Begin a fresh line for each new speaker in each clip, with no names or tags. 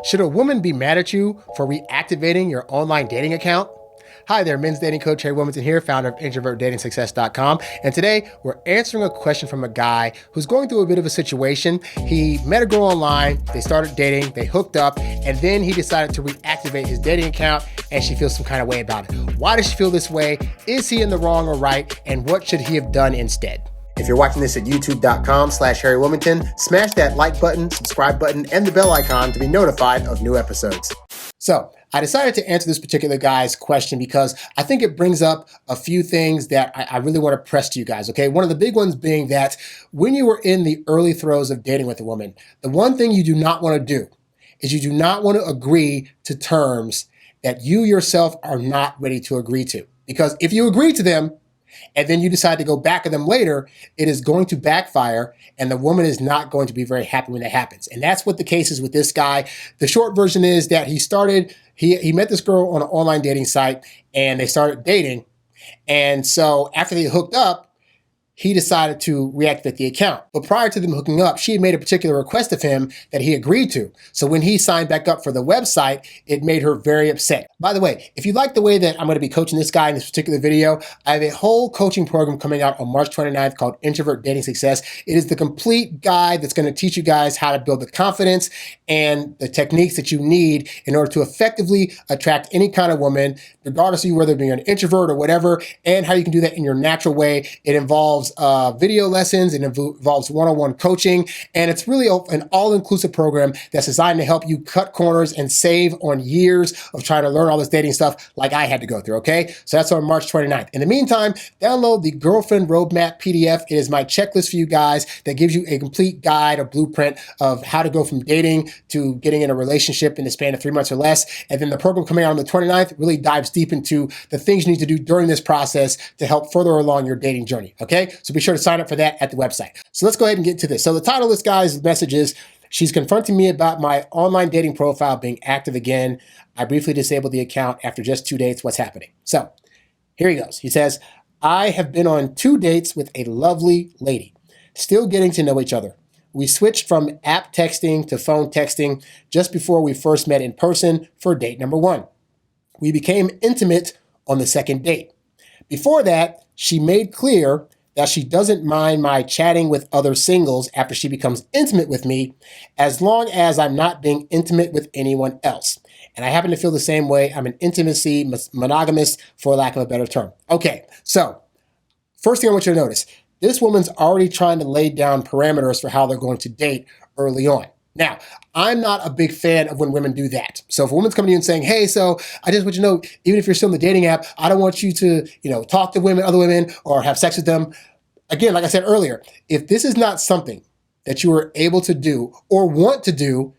Should a woman be mad at you for reactivating your online dating account? Hi there, men's dating coach HarryWilmington here, founder of IntrovertDatingSuccess.com. And today we're answering a question from a guy who's going through a bit of a situation. He met a girl online, they started dating, they hooked up, and then he decided to reactivate his dating account and she feels some kind of way about it. Why does she feel this way? Is he in the wrong or right? And what should he have done instead? If you're watching this at youtube.com/HarryWilmington, smash that like button, subscribe button, and the bell icon to be notified of new episodes. So I decided to answer this particular guy's question because I think it brings up a few things that I really want to press to you guys, okay? One of the big ones being that when you were in the early throes of dating with a woman, the one thing you do not want to do is you do not want to agree to terms that you yourself are not ready to agree to. Because if you agree to them, and then you decide to go back at them later, it is going to backfire and the woman is not going to be very happy when that happens. And that's what the case is with this guy. The short version is that he met this girl on an online dating site and they started dating. And so after they hooked up, he decided to reactivate the account. But prior to them hooking up, she had made a particular request of him that he agreed to. So when he signed back up for the website, it made her very upset. By the way, if you like the way that I'm going to be coaching this guy in this particular video, I have a whole coaching program coming out on March 29th called Introvert Dating Success. It is the complete guide that's going to teach you guys how to build the confidence and the techniques that you need in order to effectively attract any kind of woman, regardless of you whether being an introvert or whatever, and how you can do that in your natural way. It involves video lessons, it involves one-on-one coaching, and it's really an all-inclusive program that's designed to help you cut corners and save on years of trying to learn all this dating stuff like I had to go through, okay? So that's on March 29th. In the meantime, download the Girlfriend Roadmap PDF. It is my checklist for you guys that gives you a complete guide, a blueprint of how to go from dating to getting in a relationship in the span of 3 months or less. And then the program coming out on the 29th really dives deep into the things you need to do during this process to help further along your dating journey, okay? So be sure to sign up for that at the website. So let's go ahead and get to this. So the title of this guy's message is, she's confronting me about my online dating profile being active again. I briefly disabled the account after just 2 dates. What's happening? So here he goes. He says, I have been on 2 dates with a lovely lady, still getting to know each other. We switched from app texting to phone texting just before we first met in person for date number 1. We became intimate on the second date. Before that, she made clear that she doesn't mind my chatting with other singles after she becomes intimate with me, as long as I'm not being intimate with anyone else. And I happen to feel the same way. I'm an intimacy monogamist, for lack of a better term. Okay, so first thing I want you to notice, this woman's already trying to lay down parameters for how they're going to date early on. Now, I'm not a big fan of when women do that. So if a woman's coming to you and saying, hey, so I just want you to know, even if you're still in the dating app, I don't want you to, talk to women, other women, or have sex with them. Again, like I said earlier, if this is not something that you are able to do or want to do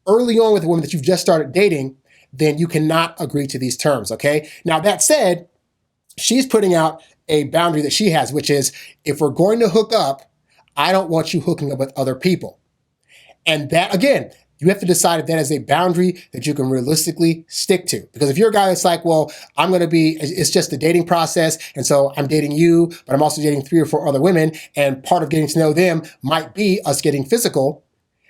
early on with a woman that you've just started dating, then you cannot agree to these terms, okay? Now, that said, she's putting out a boundary that she has, which is, if we're going to hook up, I don't want you hooking up with other people. And that, again, you have to decide if that is a boundary that you can realistically stick to. Because if you're a guy that's like, well, it's just a dating process, and so I'm dating you, but I'm also dating 3 or 4 other women, and part of getting to know them might be us getting physical,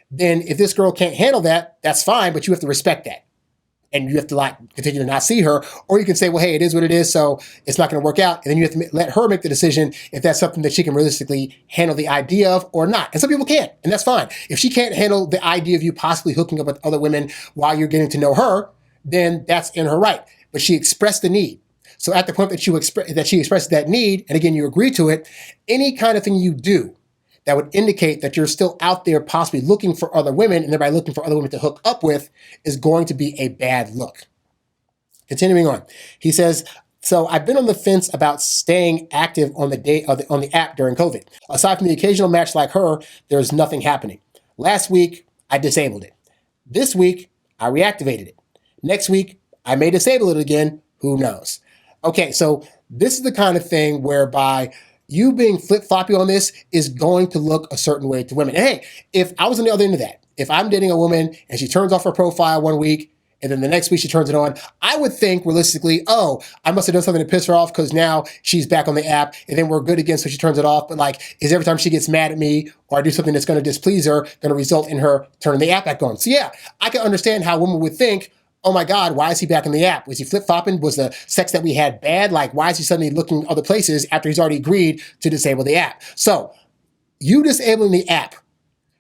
then if this girl can't handle that, that's fine, but you have to respect that. And you have to continue to not see her. Or you can say, well, hey, it is what it is, so it's not going to work out. And then you have to let her make the decision if that's something that she can realistically handle the idea of or not. And some people can't, and that's fine. If she can't handle the idea of you possibly hooking up with other women while you're getting to know her, then that's in her right. But she expressed the need. So at the point that she expresses that need, and again, you agree to it, any kind of thing you do that would indicate that you're still out there possibly looking for other women, and thereby looking for other women to hook up with, is going to be a bad look. Continuing on, he says, so I've been on the fence about staying active on the app during COVID. Aside from the occasional match like her, there's nothing happening. Last week, I disabled it. This week, I reactivated it. Next week, I may disable it again. Who knows? Okay, so this is the kind of thing whereby you being flip-floppy on this is going to look a certain way to women. And hey, if I was on the other end of that, if I'm dating a woman and she turns off her profile 1 week and then the next week she turns it on, I would think realistically, oh, I must have done something to piss her off because now she's back on the app and then we're good again, so she turns it off. But like, is every time she gets mad at me or I do something that's going to displease her, going to result in her turning the app back on? So yeah, I can understand how a woman would think, oh my God, why is he back in the app? Was he flip-flopping? Was the sex that we had bad? Like, why is he suddenly looking other places after he's already agreed to disable the app? So you disabling the app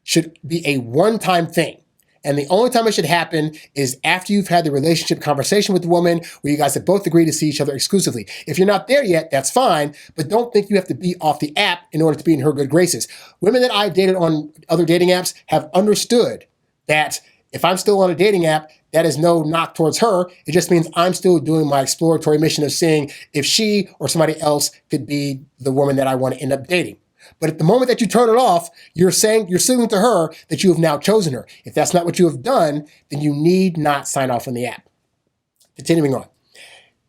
should be a one-time thing. And the only time it should happen is after you've had the relationship conversation with the woman where you guys have both agreed to see each other exclusively. If you're not there yet, that's fine, but don't think you have to be off the app in order to be in her good graces. Women that I've dated on other dating apps have understood that if I'm still on a dating app, that is no knock towards her. It just means I'm still doing my exploratory mission of seeing if she or somebody else could be the woman that I want to end up dating. But at the moment that you turn it off, you're signaling to her that you have now chosen her. If that's not what you have done, then you need not sign off on the app. Continuing on.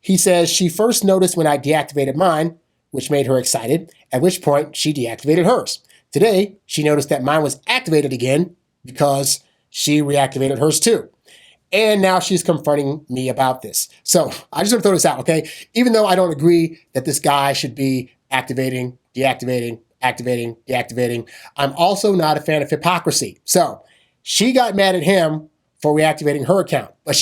He says she first noticed when I deactivated mine, which made her excited, at which point she deactivated hers. Today, she noticed that mine was activated again because she reactivated hers too. And now she's confronting me about this. So I just want to throw this out, okay? Even though I don't agree that this guy should be activating, deactivating, activating, deactivating, I'm also not a fan of hypocrisy. So she got mad at him for reactivating her account, but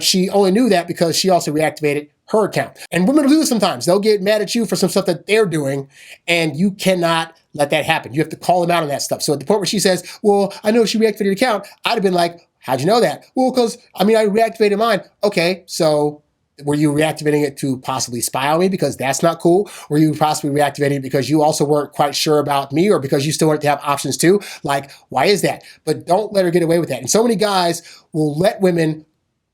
she only knew that because she also reactivated her account. And women will do this sometimes. They'll get mad at you for some stuff that they're doing, and you cannot let that happen. You have to call them out on that stuff. So at the point where she says, well, I know she reactivated your account, I'd have been like, how'd you know that? Well, because, I reactivated mine. Okay, so were you reactivating it to possibly spy on me? Because that's not cool. Were you possibly reactivating it because you also weren't quite sure about me or because you still wanted to have options too? Like, why is that? But don't let her get away with that. And so many guys will let women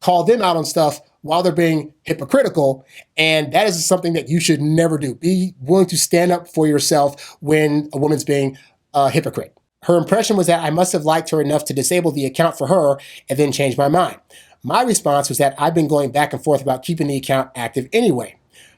call them out on stuff while they're being hypocritical. And that is something that you should never do. Be willing to stand up for yourself when a woman's being a hypocrite. Her impression was that I must have liked her enough to disable the account for her and then change my mind. My response was that I've been going back and forth about keeping the account active anyway.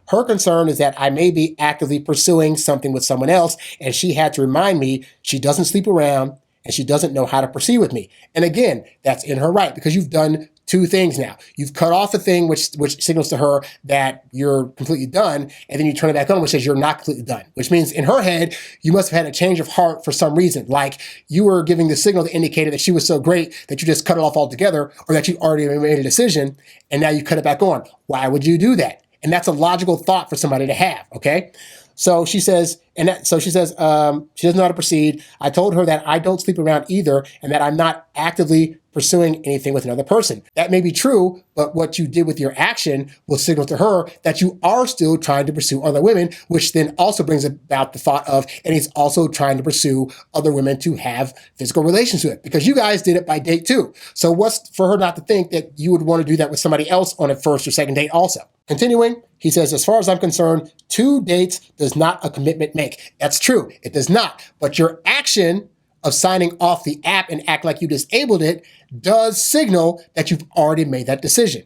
Her concern is that I may be actively pursuing something with someone else, and she had to remind me she doesn't sleep around and she doesn't know how to proceed with me. And again, that's in her right because you've done two things now. You've cut off the thing which signals to her that you're completely done, and then you turn it back on, which says you're not completely done, which means in her head, you must have had a change of heart for some reason. Like you were giving the signal that indicated that she was so great that you just cut it off altogether, or that you already made a decision and now you cut it back on. Why would you do that? And that's a logical thought for somebody to have, okay? So she says, she doesn't know how to proceed. I told her that I don't sleep around either and that I'm not actively pursuing anything with another person. That may be true, but what you did with your action will signal to her that you are still trying to pursue other women, which then also brings about the thought of, and he's also trying to pursue other women to have physical relations with, because you guys did it by date too. So what's for her not to think that you would want to do that with somebody else on a first or second date also? Continuing, he says, as far as I'm concerned, 2 dates does not a commitment make. That's true. It does not. But your action of signing off the app and act like you disabled it does signal that you've already made that decision.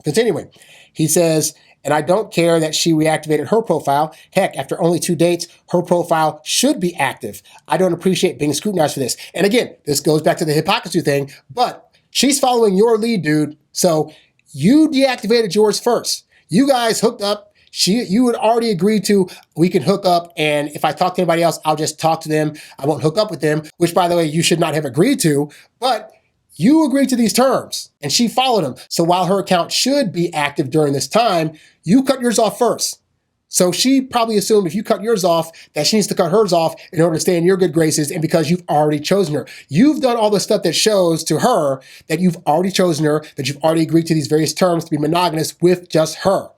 Continuing, he says, and I don't care that she reactivated her profile. Heck, after only 2 dates, her profile should be active. I don't appreciate being scrutinized for this. And again, this goes back to the hypocrisy thing, but she's following your lead, dude. So you deactivated yours first. You guys hooked up. You had already agreed to, we can hook up, and if I talk to anybody else, I'll just talk to them. I won't hook up with them, which, by the way, you should not have agreed to, but you agreed to these terms, and she followed them. So while her account should be active during this time, you cut yours off first. So she probably assumed if you cut yours off, that she needs to cut hers off in order to stay in your good graces, and because you've already chosen her. You've done all the stuff that shows to her that you've already chosen her, that you've already agreed to these various terms to be monogamous with just her.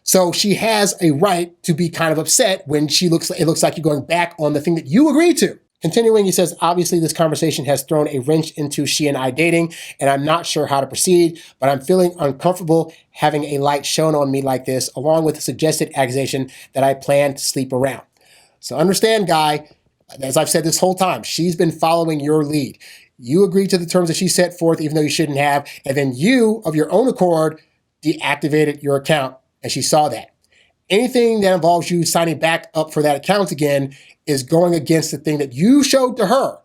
So she has a right to be kind of upset when it looks like you're going back on the thing that you agreed to. Continuing, he says, obviously this conversation has thrown a wrench into she and I dating, and I'm not sure how to proceed, but I'm feeling uncomfortable having a light shown on me like this, along with the suggested accusation that I plan to sleep around. So understand, guy, as I've said this whole time, she's been following your lead. You agreed to the terms that she set forth, even though you shouldn't have, and then you, of your own accord, deactivated your account. And she saw that. Anything that involves you signing back up for that account again is going against the thing that you showed to her.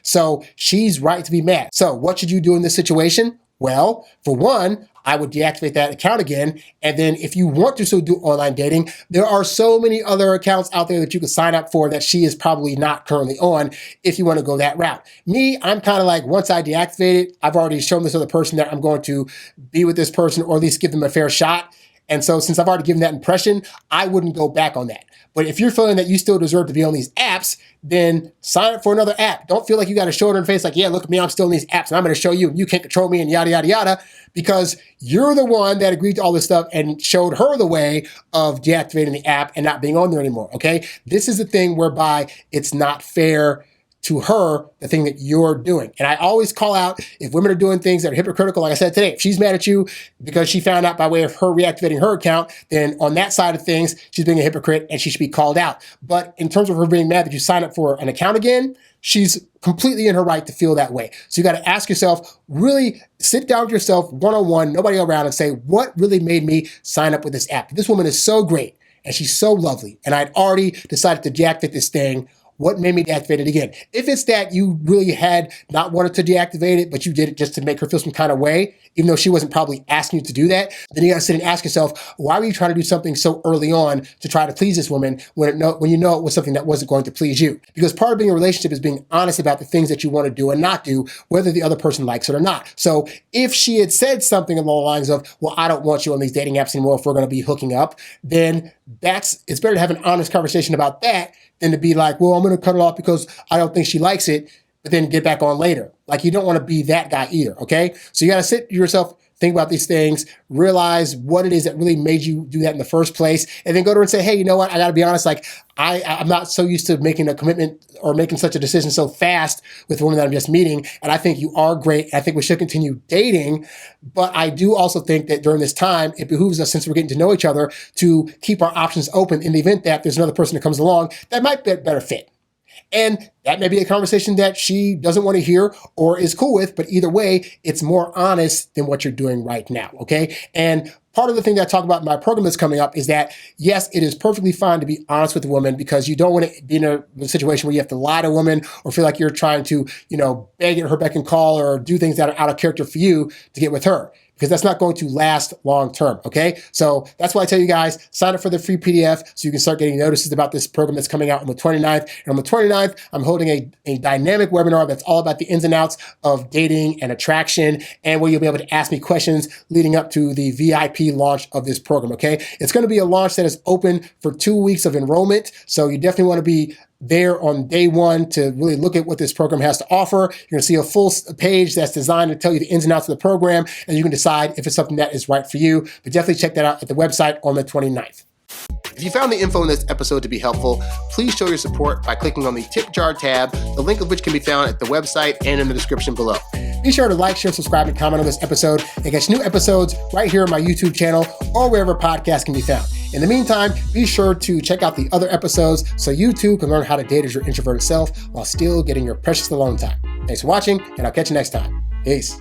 So she's right to be mad. So what should you do in this situation? Well, for one, I would deactivate that account again. And then if you want to still do online dating, there are so many other accounts out there that you can sign up for that she is probably not currently on if you want to go that route. Me, I'm kind of like, once I deactivate it, I've already shown this other person that I'm going to be with this person or at least give them a fair shot. And so since I've already given that impression, I wouldn't go back on that. But if you're feeling that you still deserve to be on these apps, then sign up for another app. Don't feel like you got to show it in the face like, yeah, look at me, I'm still in these apps and I'm going to show you and you can't control me and yada, yada, yada, because you're the one that agreed to all this stuff and showed her the way of deactivating the app and not being on there anymore, okay? This is the thing whereby it's not fair to her, the thing that you're doing. And I always call out if women are doing things that are hypocritical, like I said today, if she's mad at you because she found out by way of her reactivating her account, then on that side of things, she's being a hypocrite and she should be called out. But in terms of her being mad that you sign up for an account again, she's completely in her right to feel that way. So you got to ask yourself, really sit down with yourself one-on-one, nobody around, and say, what really made me sign up with this app? This woman is so great and she's so lovely. And I'd already decided to deactivate this thing. What made me deactivate it again? If it's that you really had not wanted to deactivate it, but you did it just to make her feel some kind of way, even though she wasn't probably asking you to do that, then you got to sit and ask yourself, why were you trying to do something so early on to try to please this woman when you know it was something that wasn't going to please you? Because part of being in a relationship is being honest about the things that you want to do and not do, whether the other person likes it or not. So if she had said something along the lines of, well, I don't want you on these dating apps anymore if we're going to be hooking up, then it's better to have an honest conversation about that than to be like, well, I'm going to cut it off because I don't think she likes it, but then get back on later. Like, you don't want to be that guy either, okay? So you got to sit yourself, think about these things, realize what it is that really made you do that in the first place, and then go to her and say, hey, you know what? I got to be honest, like, I'm not so used to making a commitment or making such a decision so fast with a woman that I'm just meeting, and I think you are great, and I think we should continue dating, but I do also think that during this time, it behooves us, since we're getting to know each other, to keep our options open in the event that there's another person that comes along that might be a better fit. And that may be a conversation that she doesn't want to hear or is cool with, but either way, it's more honest than what you're doing right now, okay? And part of the thing that I talk about in my program that's coming up is that, yes, it is perfectly fine to be honest with a woman because you don't want to be in a situation where you have to lie to a woman or feel like you're trying to, beg at her beck and call or do things that are out of character for you to get with her, because that's not going to last long term, okay? So that's why I tell you guys, sign up for the free PDF so you can start getting notices about this program that's coming out on the 29th. And on the 29th, I'm holding a dynamic webinar that's all about the ins and outs of dating and attraction, and where you'll be able to ask me questions leading up to the VIP launch of this program, okay? It's going to be a launch that is open for 2 weeks of enrollment, so you definitely want to be there on day one to really look at what this program has to offer. You're going to see a full page that's designed to tell you the ins and outs of the program, and you can decide if it's something that is right for you. But definitely check that out at the website on the 29th. If you found the info in this episode to be helpful, please show your support by clicking on the tip jar tab, the link of which can be found at the website and in the description below. Be sure to like, share, subscribe, and comment on this episode and catch new episodes right here on my YouTube channel or wherever podcasts can be found. In the meantime, be sure to check out the other episodes so you too can learn how to date as your introverted self while still getting your precious alone time. Thanks for watching, and I'll catch you next time. Peace.